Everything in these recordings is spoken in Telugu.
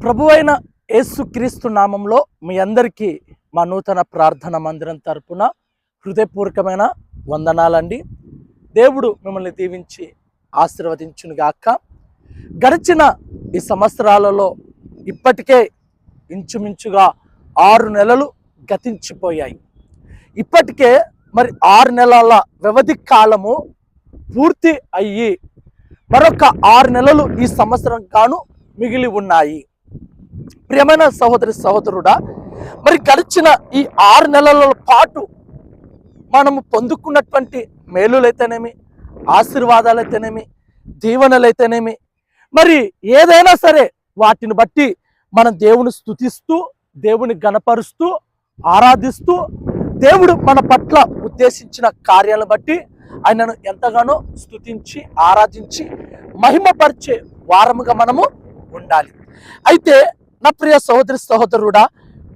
ప్రభువైన యేసుక్రీస్తు నామంలో మీ అందరికీ మా నూతన ప్రార్థన మందిరం తరపున హృదయపూర్వకమైన వందనాలండి. దేవుడు మిమ్మల్ని దీవించి ఆశీర్వదించునుగాక. గడిచిన ఈ సంవత్సరాలలో ఇప్పటికే ఇంచుమించుగా 6 నెలలు గతించిపోయాయి. ఇప్పటికే మరి 6 నెలల వ్యవధి కాలము పూర్తి అయ్యి మరొక 6 నెలలు ఈ సంవత్సరం కాను మిగిలి ఉన్నాయి. ప్రియమైన సహోదరి సహోదరుడా, మరి గడిచిన ఈ 6 నెలల పాటు మనము పొందుకున్నటువంటి మేలులైతేనేమి, ఆశీర్వాదాలైతేనేమి, దీవెనలైతేనేమి, మరి ఏదైనా సరే వాటిని బట్టి మనం దేవుని స్తుతిస్తూ, దేవుని గణపరుస్తూ, ఆరాధిస్తూ, దేవుడు మన పట్ల ఉద్దేశించిన కార్యాలను బట్టి ఆయనను ఎంతగానో స్తుతించి ఆరాధించి మహిమపరిచే వారముగా మనము ఉండాలి. అయితే నా ప్రియ సహోదరి సహోదరుడా,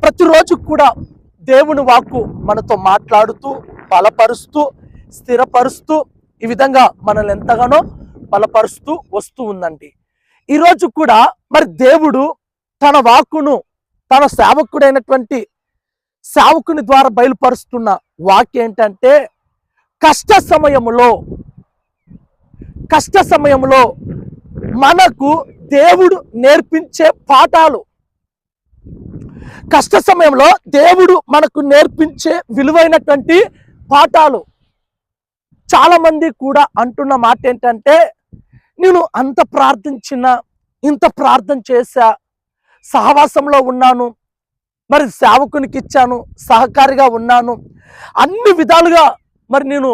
ప్రతిరోజు కూడా దేవుని వాక్కు మనతో మాట్లాడుతూ, బలపరుస్తూ, స్థిరపరుస్తూ, ఈ విధంగా మనల్ని ఎంతగానో బలపరుస్తూ వస్తూ ఉందండి. ఈరోజు కూడా మరి దేవుడు తన వాక్కును తన సేవకుడైనటువంటి సేవకుని ద్వారా బయలుపరుస్తున్న వాక్యం ఏంటంటే, కష్ట సమయములో మనకు దేవుడు నేర్పించే పాఠాలు, కష్ట సమయంలో దేవుడు మనకు నేర్పించే విలువైనటువంటి పాఠాలు. చాలా మంది కూడా అంటున్న మాట ఏంటంటే, నేను అంత ప్రార్థించినా, ఇంత ప్రార్థన చేశా, సహవాసంలో ఉన్నాను, మరి సేవకునికి ఇచ్చాను, సహకారిగా ఉన్నాను, అన్ని విధాలుగా మరి నేను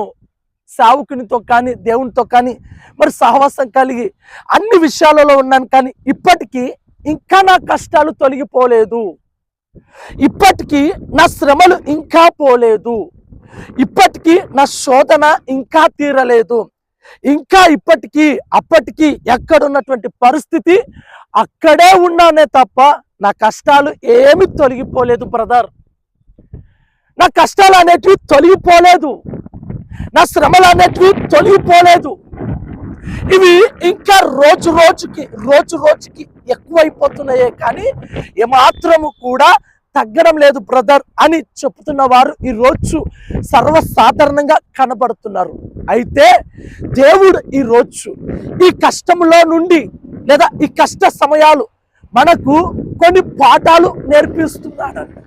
సేవకునితో కానీ దేవునితో కానీ మరి సహవాసం కలిగి అన్ని విషయాలలో ఉన్నాను, కానీ ఇప్పటికీ ఇంకా నా కష్టాలు తొలగిపోలేదు, ఇప్పటికీ నా శ్రమలు ఇంకా పోలేదు, ఇప్పటికీ నా శోధన ఇంకా తీరలేదు, ఇంకా ఇప్పటికీ అప్పటికీ ఎక్కడున్నటువంటి పరిస్థితి అక్కడే ఉన్నానే తప్ప నా కష్టాలు ఏమి తొలగిపోలేదు బ్రదర్. నా కష్టాలు అనేటివి తొలగిపోలేదు, నా శ్రమలు అనేటివి తొలగిపోలేదు. ఇవి ఇంకా రోజు రోజుకి ఎక్కువైపోతున్నాయే కానీ ఏమాత్రము కూడా తగ్గడం లేదు బ్రదర్ అని చెప్తున్న వారు ఈరోజు సర్వసాధారణంగా కనబడుతున్నారు. అయితే దేవుడు ఈరోజు ఈ కష్టంలో నుండి లేదా ఈ కష్ట సమయాలు మనకు కొన్ని పాఠాలు నేర్పిస్తున్నాడండి,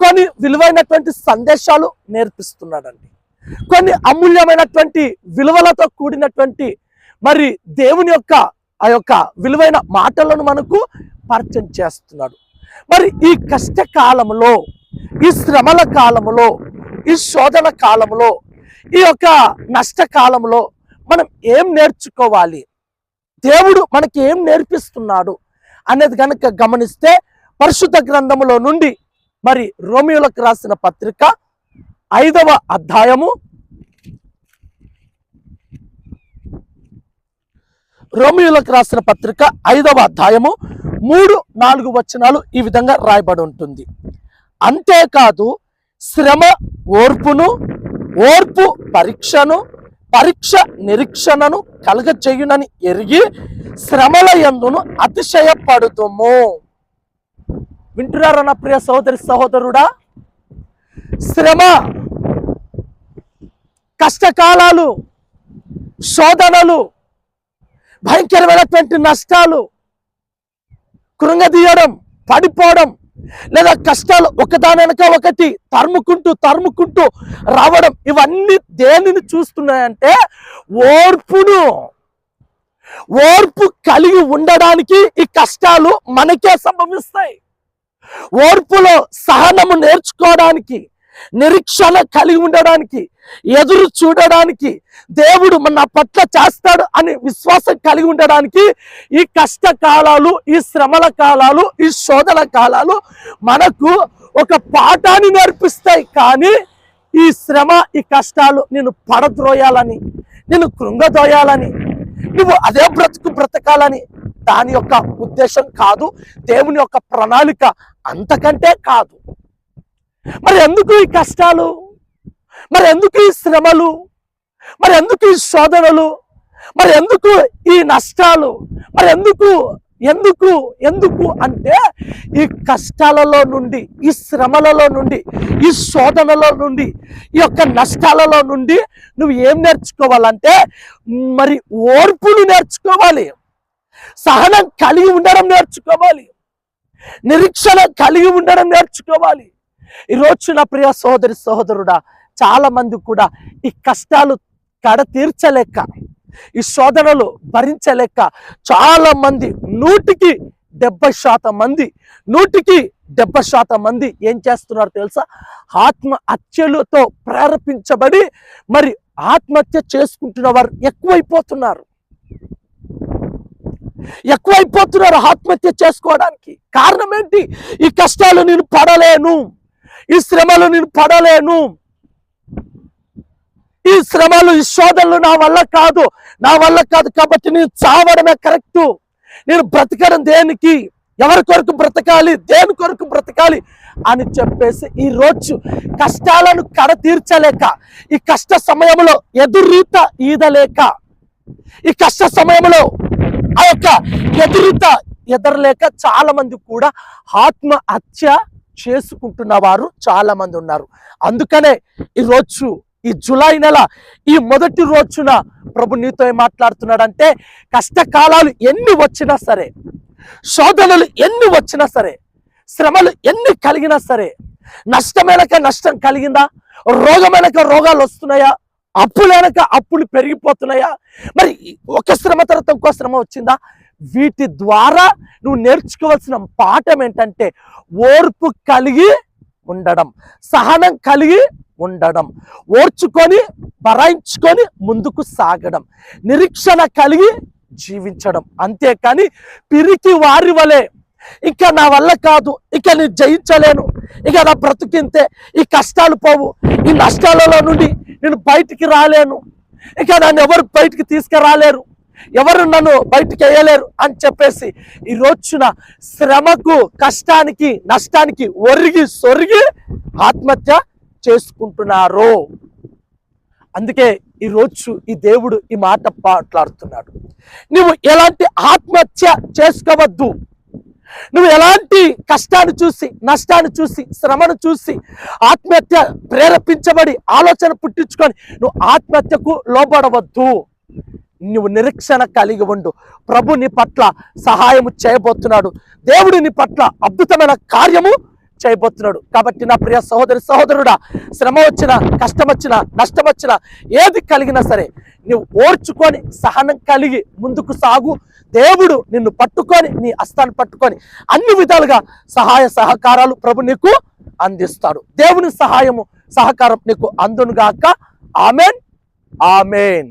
కొన్ని విలువైనటువంటి సందేశాలు నేర్పిస్తున్నాడండి, కొన్ని అమూల్యమైనటువంటి విలువలతో కూడినటువంటి మరి దేవుని యొక్క ఆ యొక్క విలువైన మాటలను మనకు పరిచయం చేస్తున్నాడు. మరి ఈ కష్టకాలంలో, ఈ శ్రమల కాలంలో, ఈ శోధన కాలంలో, ఈ యొక్క నష్టకాలంలో మనం ఏం నేర్చుకోవాలి, దేవుడు మనకి ఏం నేర్పిస్తున్నాడు అనేది కనుక గమనిస్తే, పరిశుద్ధ గ్రంథములో నుండి మరి రోమియోలకు రాసిన పత్రిక 5వ అధ్యాయము, రోమియోలకు రాసిన పత్రిక 5వ అధ్యాయము 3-4 వచనాలు ఈ విధంగా రాయబడి ఉంటుంది. అంతేకాదు శ్రమ ఓర్పును, ఓర్పు పరీక్షను, పరీక్ష నిరీక్షణను కలగచేయునని ఎరిగి శ్రమల యందును అతిశయపడుతుము. వింటున్నారా నా ప్రియ సహోదరి సహోదరుడా? శ్రమ, కష్టకాలాలు, శోధనలు, భయంకరమైనటువంటి నష్టాలు, కృంగదీయడం, పడిపోవడం, లేదా కష్టాలు ఒకదాని వెనక ఒకటి తరుముకుంటూ రావడం, ఇవన్నీ దేనిని చూస్తున్నాయంటే ఓర్పు కలిగి ఉండడానికి ఈ కష్టాలు మనకే సంభవిస్తాయి. ఓర్పులో సహనము నేర్చుకోవడానికి, నిరీక్షణ కలిగి ఉండడానికి, ఎదురు చూడడానికి, దేవుడు మన పట్ల చేస్తాడు అని విశ్వాసం కలిగి ఉండడానికి ఈ కష్టకాలాలు, ఈ శ్రమల కాలాలు, ఈ శోధన కాలాలు మనకు ఒక పాఠాన్ని నేర్పిస్తాయి. కానీ ఈ శ్రమ, ఈ కష్టాలు నిన్ను పడద్రోయాలని, నిన్ను కృంగదోయాలని, నువ్వు అదే బ్రతకాలని దాని యొక్క ఉద్దేశం కాదు. దేవుని యొక్క ప్రణాళిక అంతకంటే కాదు. మరి ఎందుకు ఈ కష్టాలు, మరి ఎందుకు ఈ శ్రమలు, మరి ఎందుకు ఈ శోధనలు, మరి ఎందుకు ఈ నష్టాలు, మరి ఎందుకు ఎందుకు ఎందుకు అంటే ఈ కష్టాలలో నుండి, ఈ శ్రమలలో నుండి, ఈ శోధనలో నుండి, ఈ యొక్క నష్టాలలో నుండి నువ్వు ఏం నేర్చుకోవాలంటే మరి ఓర్పును నేర్చుకోవాలి, సహనం కలిగి ఉండడం నేర్చుకోవాలి, నిరీక్షణ కలిగి ఉండడం నేర్చుకోవాలి. ఈరోజు నా ప్రియ సోదరి సహోదరుడా, చాలా మంది కూడా ఈ కష్టాలు కడ తీర్చలేక, ఈ శోధనలు భరించలేక చాలా మంది 100% మంది 100% మంది ఏం చేస్తున్నారు తెలుసా? ఆత్మహత్యలతో ప్రేరేపించబడి మరి ఆత్మహత్య చేసుకుంటున్న వారు ఎక్కువైపోతున్నారు ఆత్మహత్య చేసుకోవడానికి. కారణం ఏంటి? ఈ కష్టాలు నేను పడలేను, ఈ శ్రమలు నేను పడలేను, ఈ శ్రమలు, ఈ శోధనలు నా వల్ల కాదు కాబట్టి నేను చావడమే కరెక్టు, నేను బ్రతకడం దేనికి, ఎవరి కొరకు బ్రతకాలి, దేని కొరకు బ్రతకాలి అని చెప్పేసి ఈరోజు కష్టాలను కడ తీర్చలేక, ఈ కష్ట సమయంలో ఎదురీత ఈదలేక, ఈ కష్ట సమయంలో ఆ యొక్క ఎదరలేక చాలా మంది కూడా ఆత్మహత్య చేసుకుంటున్న వారు చాలా మంది ఉన్నారు. అందుకనే ఈరోజు ఈ జూలై నెల ఈ మొదటి రోజున ప్రభు నీతో ఏం మాట్లాడుతున్నాడంటే, కష్టకాలాలు ఎన్ని వచ్చినా సరే, శోధనలు ఎన్ని వచ్చినా సరే, శ్రమలు ఎన్ని కలిగినా సరే, నష్టమైనక నష్టం కలిగిందా, రోగమైనక రోగాలు వస్తున్నాయా, అప్పులైనక అప్పులు పెరిగిపోతున్నాయా, మరి ఒక శ్రమ తర్వాత ఇంకో శ్రమ వచ్చిందా, వీటి ద్వారా నువ్వు నేర్చుకోవాల్సిన పాఠం ఏంటంటే ఓర్పు కలిగి ఉండడం, సహనం కలిగి ఉండడం, ఓర్చుకొని భరాయించుకొని ముందుకు సాగడం, నిరీక్షణ కలిగి జీవించడం. అంతేకాని పిరికి వారి వలె ఇంకా నా వల్ల కాదు, ఇక నేను జయించలేను, ఇక నా బ్రతుకింతే, ఈ కష్టాలు పోవు, ఈ నష్టాలలో నుండి నేను బయటికి రాలేను, ఇక నన్ను ఎవరు బయటికి తీసుకురాలేరు, ఎవరు నన్ను బయటికి వేయలేరు అని చెప్పేసి ఈ రోజున శ్రమకు, కష్టానికి, నష్టానికి ఒరిగి సొరిగి ఆత్మహత్య చేసుకుంటున్నారు. అందుకే ఈరోజు ఈ దేవుడు ఈ మాట మాట్లాడుతున్నాడు. నువ్వు ఎలాంటి ఆత్మహత్య చేసుకోవద్దు, నువ్వు ఎలాంటి కష్టాన్ని చూసి, నష్టాన్ని చూసి, శ్రమను చూసి ఆత్మహత్య ప్రేరేపించబడి ఆలోచన పుట్టించుకొని నువ్వు ఆత్మహత్యకు లోబడవద్దు. నువ్వు నిరీక్షణ కలిగి ఉండు. ప్రభు నీ పట్ల సహాయము చేయబోతున్నాడు, దేవుడు నీ పట్ల అద్భుతమైన కార్యము చేయబోతున్నాడు. కాబట్టి నా ప్రియ సహోదరి సహోదరుడా, శ్రమ వచ్చినా, కష్టం వచ్చినా, నష్టం వచ్చినా, ఏది కలిగినా సరే నువ్వు ఓర్చుకొని సహనం కలిగి ముందుకు సాగు. దేవుడు నిన్ను పట్టుకొని, నీ హస్తాన్ని పట్టుకొని అన్ని విధాలుగా సహాయ సహకారాలు ప్రభు నీకు అందిస్తాడు. దేవుని సహాయము, సహకారం నీకు అందునుగాక. Amen, amen.